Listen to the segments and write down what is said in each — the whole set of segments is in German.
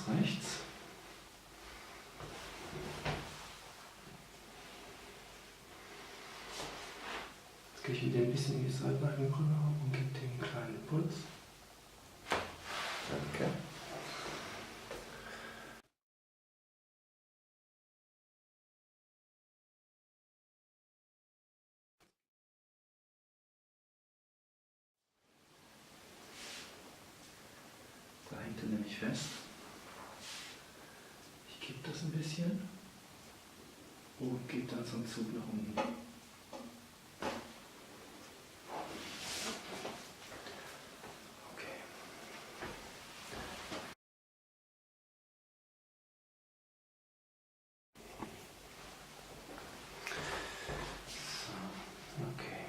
rechts. Jetzt gehe ich mit dem ein bisschen in die Seitenneigung rüber und gebe dem einen kleinen Impuls. Danke. Da hängt er nämlich fest. Ich kippe das ein bisschen und gebe dann so einen Zug nach unten. Okay. So, okay.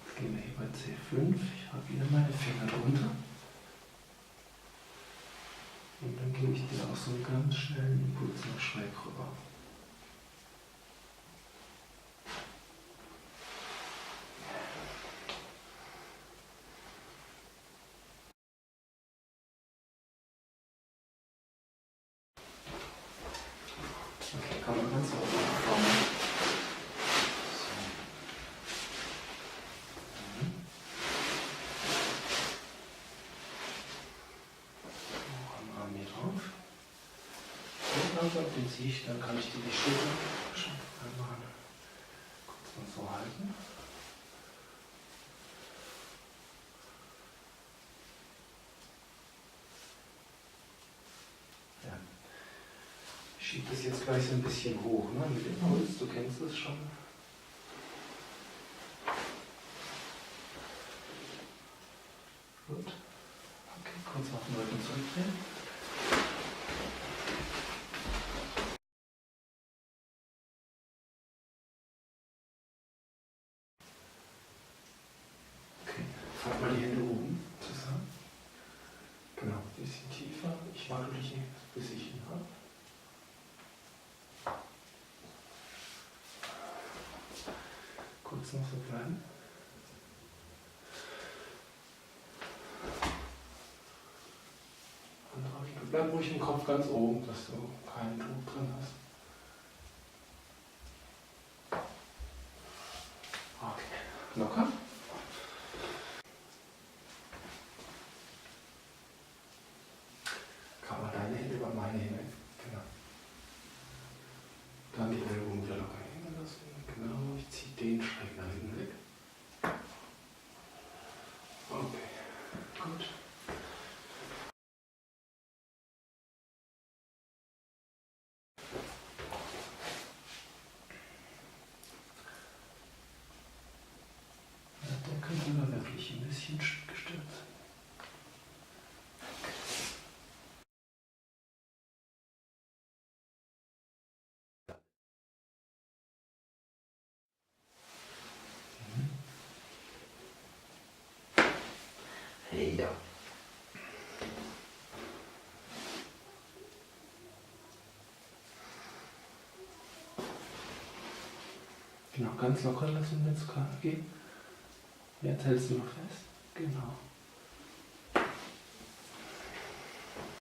Jetzt gehen wir hier bei C5. Ich habe wieder meine Finger drunter. Und dann gebe ich dir auch so einen ganz schnellen Impuls noch schräg rüber. Okay, kann man ganz aufkommen. Den ziehe ich, dann kann ich dir die Schulter einmal kurz mal so halten. Ja. Ich schiebe das jetzt gleich so ein bisschen hoch, ne? Mit dem Holz, du kennst das schon. Gut. Okay, kurz auf den Rücken zurückdrehen. Halt mal die Hände oben zusammen. Genau, ein bisschen tiefer. Ich wackel dich bis ich ihn habe. Kurz noch so bleiben. Anderer Winkel. Bleib ruhig im Kopf ganz oben, dass du keinen Druck drin hast. Okay, locker. Deine Hände über meine Hände. Genau. Dann die Ellbogen wieder locker hängen lassen. Genau, ich ziehe den schräg nach hinten weg. Okay, gut. Ja, der könnte aber wirklich ein bisschen gestört sein. Hey, ja. Genau, ganz locker lassen, wenn es geht. Jetzt hältst du noch fest. Genau.